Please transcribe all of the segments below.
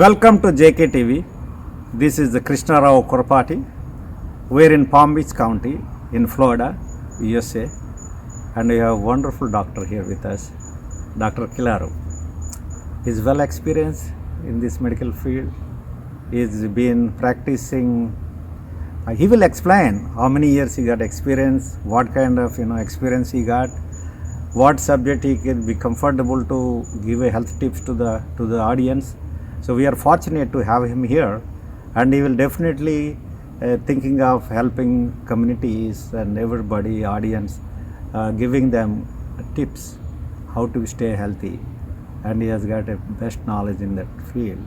Welcome to JK TV. This is the Krishna Rao Korpati. We're in Palm Beach County in Florida, USA, and we have a wonderful doctor here with us, Dr. Kilaru. He's well experienced in this medical field. He's been practicing. He will explain how many years he got experience, what kind of experience he got, what subject he can be comfortable to give a health tips to the audience. So we are fortunate to have him here, and he will definitely thinking of helping communities and everybody, audience, giving them tips how to stay healthy, and he has got a best knowledge in that field.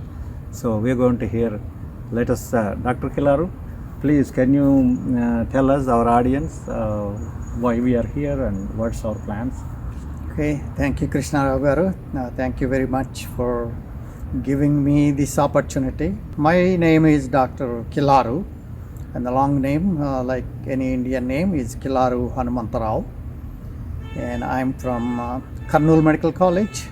So we are going to hear. Let us, Dr. Kilaru, please can you tell us, our audience, why we are here and what's our plans? Okay, thank you, Krishna Rao garu. Thank you very much for giving me this opportunity. My name is Dr. Kilaru, and the long name, like any Indian name, is Kilaru Hanumanth Rao. And I'm from Kurnool Medical College,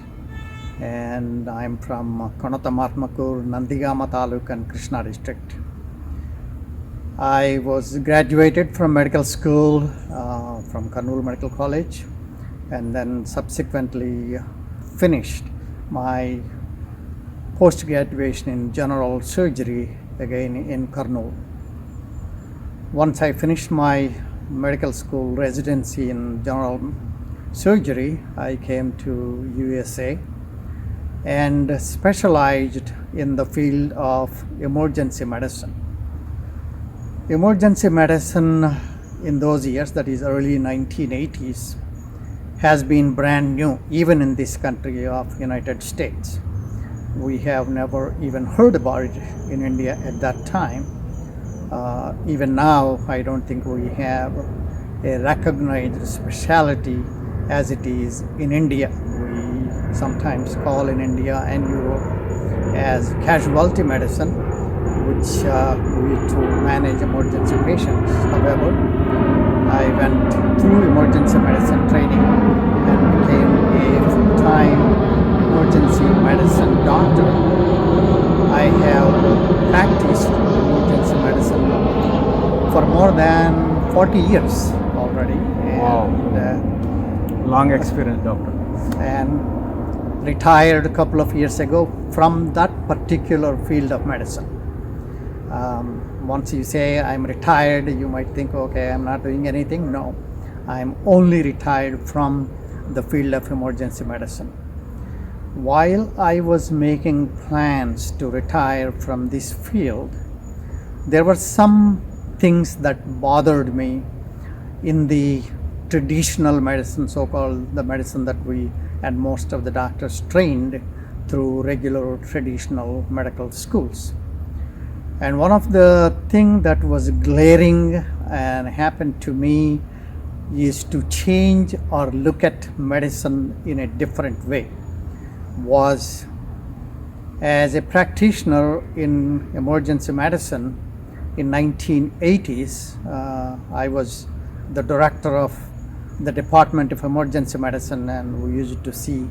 and I'm from Konatamatmakur, Nandigama Taluk and Krishna district. I was graduated from medical school from Kurnool Medical College, and then subsequently finished my post-graduation in general surgery again in Kurnool. Once I finished my medical school residency in general surgery, I came to USA and specialized in the field of emergency medicine. Emergency medicine in those years, that is early 1980s, has been brand new even in this country of United States. We have never even heard about it in India at that time. Even now, I don't think we have a recognized specialty as it is in India. We sometimes call in India and Europe as casualty medicine, which we to manage emergency patients. However, I went through emergency medicine training and became a full-time emergency medicine doctor. I have practiced emergency medicine for more than 40 years already. And, long experience, doctor. And retired a couple of years ago from that particular field of medicine. Once you say I'm retired, you might think, okay, I'm not doing anything. No, I'm only retired from the field of emergency medicine. While I was making plans to retire from this field, there were some things that bothered me in the traditional medicine, so-called the medicine that we and most of the doctors trained through regular traditional medical schools. And one of the things that was glaring and happened to me is to change or look at medicine in a different way. Was as a practitioner in emergency medicine in 1980s, I was the director of the Department of Emergency Medicine, and we used to see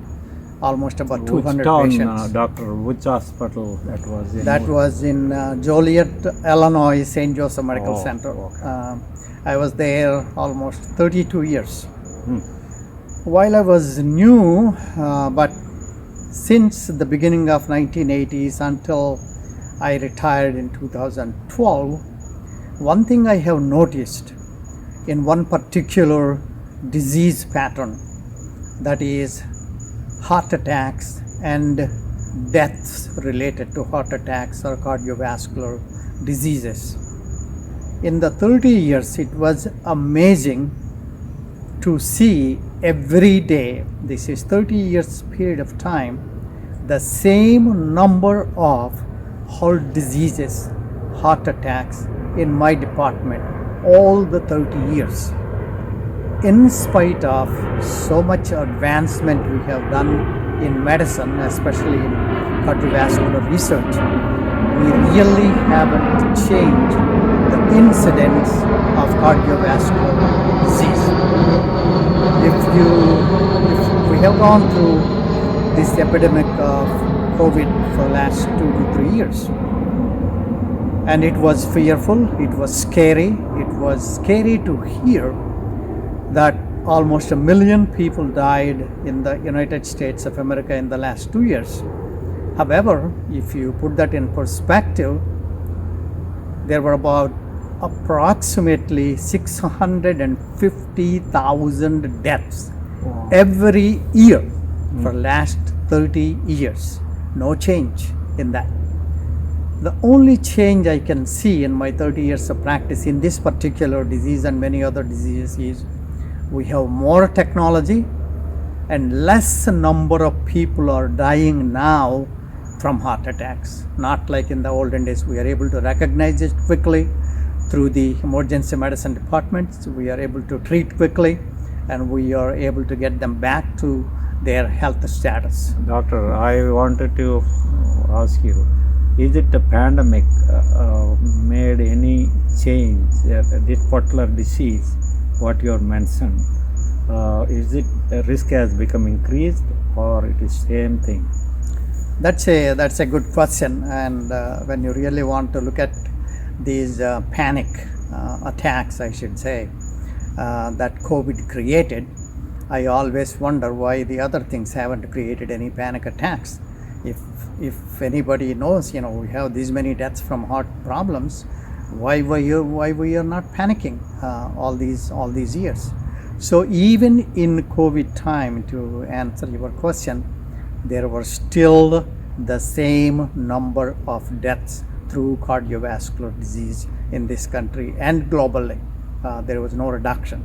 almost about 200 patients. Doctor, which hospital that was in? That was in Joliet, Illinois, St. Joseph Medical Center. Okay. I was there almost 32 years. While I was new, but since the beginning of 1980s until I retired in 2012, one thing I have noticed in one particular disease pattern, that is heart attacks and deaths related to heart attacks or cardiovascular diseases. In the 30 years, it was amazing to see every day, this is 30 years period of time, the same number of heart diseases, heart attacks in my department all the 30 years. In spite of so much advancement we have done in medicine, especially in cardiovascular research, we really haven't changed the incidence of cardiovascular disease. If we have gone through this epidemic of COVID for the last 2 to 3 years. And it was fearful, it was scary. It was scary to hear that almost 1 million people died in the United States of America in the last 2 years. However, if you put that in perspective, there were about approximately 650,000 deaths every year for last 30 years. No change in that. The only change I can see in my 30 years of practice in this particular disease and many other diseases is we have more technology and less number of people are dying now from heart attacks. Not like in the olden days, we are able to recognize it quickly through the emergency medicine departments. We are able to treat quickly and we are able to get them back to their health status. Doctor, I wanted to ask you, is it the pandemic made any change? This particular disease, what you have mentioned, is it risk has become increased or it is same thing? That's a good question, and when you really want to look at these panic attacks, I should say, that COVID created, I always wonder why the other things haven't created any panic attacks. If anybody knows, we have these many deaths from heart problems, why we are not panicking all these years? So even in COVID time, to answer your question, there were still the same number of deaths through cardiovascular disease in this country and globally. There was no reduction.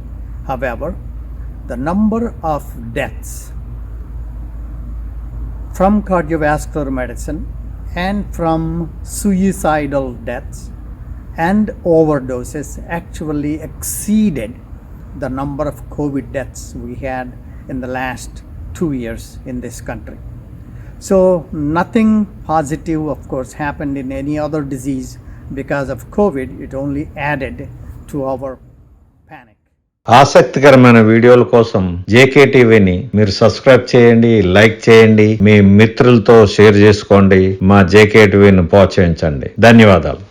However, the number of deaths from cardiovascular medicine and from suicidal deaths and overdoses actually exceeded the number of COVID deaths we had in the last 2 years in this country. So nothing positive, of course, happened in any other disease because of COVID. It only added to our panic. ఆసక్తికరమైన వీడియోల కోసం JK టీవీని మీరు subscribe చేయండి, like చేయండి, మీ మిత్రులతో share చేసుకోండి, మా జేకే టీవీని ప్రోత్సహించండి. ధన్యవాదాలు.